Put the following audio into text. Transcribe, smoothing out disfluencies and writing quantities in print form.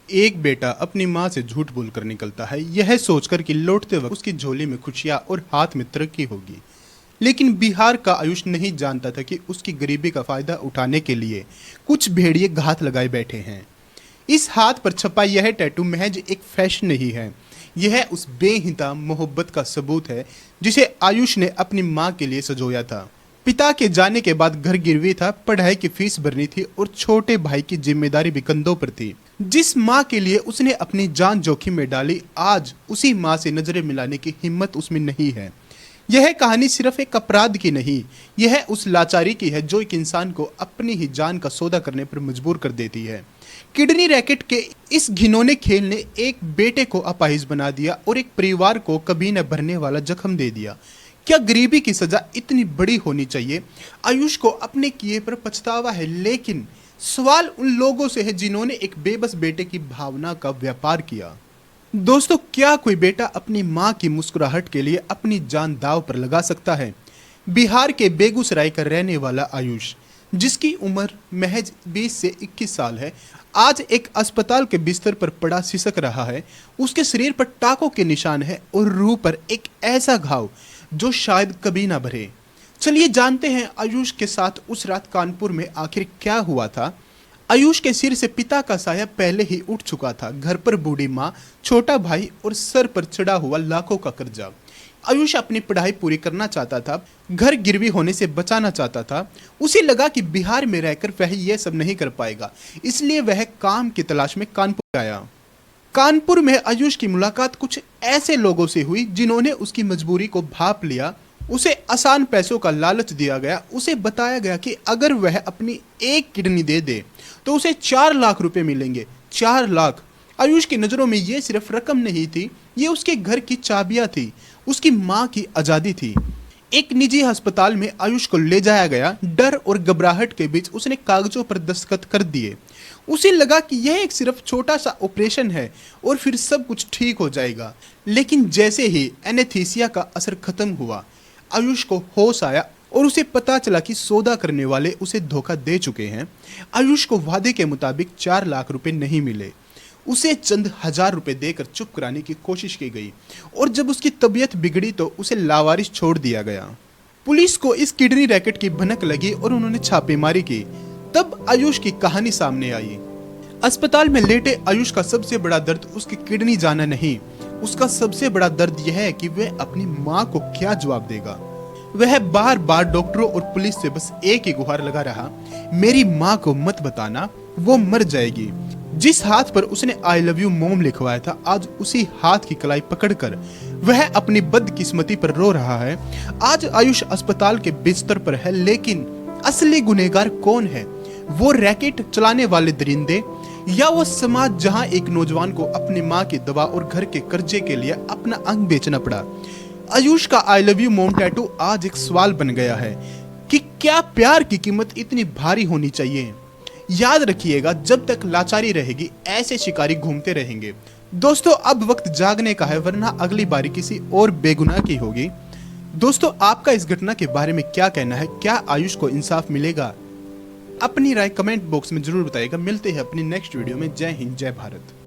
एक बेटा अपनी माँ से झूठ बोलकर निकलता है, यह सोचकर कि लौटते वक्त उसकी झोली में खुशियाँ और हाथ में तरक्की होगी। लेकिन बिहार का आयुष नहीं जानता था कि उसकी गरीबी का फायदा उठाने के लिए कुछ भेड़िए घात लगाए बैठे हैं। इस हाथ पर छपा यह टैटू महज एक फैशन नहीं है, यह उस बेहिंता मोहब्बत का सबूत है जिसे आयुष ने अपनी माँ के लिए सजोया था। पिता के जाने के बाद घर गिरवी था, पढ़ाई की फीस भरनी थी और छोटे भाई की जिम्मेदारी भी कंधों पर थी। जिस माँ के लिए उसने अपनी जान जोखिम में डाली, आज उसी माँ से नजरें मिलाने की हिम्मत उसमें नहीं है। यह कहानी सिर्फ एक अपराध की नहीं, यह उस लाचारी की है जो एक इंसान को अपनी ही जान का सौदा करने पर मजबूर कर देती है। किडनी रैकेट के इस घिनौने खेल ने एक बेटे को अपाहिज बना दिया और एक परिवार को कभी न भरने वाला जख्म दे दिया। क्या गरीबी की सजा इतनी बड़ी होनी चाहिए? आयुष को अपने किए पर पछतावा है, लेकिन सवाल उन लोगों से है जिन्होंने एक बेबस बेटे की भावना का व्यापार किया। दोस्तों, क्या कोई बेटा अपनी माँ की मुस्कुराहट के लिए अपनी जान दांव पर लगा सकता है? बिहार के बेगूसराय का रहने वाला आयुष, जिसकी उम्र महज 20 से 21 साल है, आज एक अस्पताल के बिस्तर पर पड़ा सिसक रहा है। उसके शरीर पर टाकों के निशान है और रूह पर एक ऐसा घाव जो शायद कभी ना भरे। चलिए जानते हैं आयुष के साथ उस रात कानपुर में आखिर क्या हुआ था। आयुष के सिर से पिता का साया पहले ही उठ चुका था। घर पर बूढ़ी माँ, छोटा भाई और सर पर चढ़ा हुआ लाखों का कर्जा। आयुष अपनी पढ़ाई पूरी करना चाहता था, घर गिरवी होने से बचाना चाहता था। उसे लगा कि बिहार में रहकर वह यह सब नहीं कर पाएगा, इसलिए वह काम की तलाश में कानपुर आया। कानपुर में आयुष की मुलाकात कुछ ऐसे लोगों से हुई जिन्होंने उसकी मजबूरी को भांप लिया। उसे आसान पैसों का लालच दिया गया। उसे बताया गया कि अगर वह अपनी एक किडनी दे दे तो उसे 4 लाख रुपए मिलेंगे। 4 लाख! आयुष की नज़रों में ये सिर्फ रकम नहीं थी, ये उसके घर की चाबियां थी, उसकी माँ की आज़ादी थी। एक निजी अस्पताल में आयुष को ले जाया गया। डर और घबराहट के बीच उसने कागजों पर दस्तखत कर दिए। उसे लगा कि यह एक सिर्फ छोटा सा ऑपरेशन है और फिर सब कुछ ठीक हो जाएगा। लेकिन जैसे ही एनेस्थीसिया का असर खत्म हुआ, आयुष को होश आया और उसे पता चला कि सौदा करने वाले उसे धोखा दे चुके हैं। आयुष को वादे के मुताबिक 4 लाख रुपए नहीं मिले। उसे चंद हजार रुपए देकर चुप कराने की कोशिश की गई और जब उसकी तबीयत बिगड़ी तो उसे लावारिस छोड़ दिया गया। पुलिस को इस किडनी रैकेट की भनक लगी और उन्होंने छापेमारी की। तब आयुष की कहानी सामने आई। अस्पताल में लेटे आयुष का सबसे बड़ा दर्द उसकी किडनी जाना नहीं, उसका सबसे बड़ा दर्द यह है कि वह अपनी माँ को क्या जवाब देगा। वह बार बार डॉक्टरों और पुलिस से बस एक ही गुहार लगा रहा, मेरी माँ को मत बताना, वो मर जाएगी। जिस हाथ पर उसने आई लव यू मोम लिखवाया था, आज उसी हाथ की कलाई पकड़कर वह अपनी बदकिस्मती पर रो रहा है। आज आयुष अस्पताल के बिस्तर पर है, लेकिन असली गुनहगार कौन है? वो रैकेट चलाने वाले दरिंदे या वो समाज जहां एक नौजवान को अपनी माँ की दवा और घर के कर्जे के लिए अपना अंग बेचना पड़ा। आयुष का आई लव यू मोम टैटू आज एक सवाल बन गया है कि क्या प्यार की कीमत इतनी भारी होनी चाहिए? याद रखिएगा, जब तक लाचारी रहेगी ऐसे शिकारी घूमते रहेंगे। दोस्तों, अब वक्त जागने का है, वरना अगली बारी किसी और बेगुनाह की होगी। दोस्तों, आपका इस घटना के बारे में क्या कहना है? क्या आयुष को इंसाफ मिलेगा? अपनी राय कमेंट बॉक्स में जरूर बताइएगा। मिलते हैं अपनी नेक्स्ट वीडियो में। जय हिंद, जय भारत।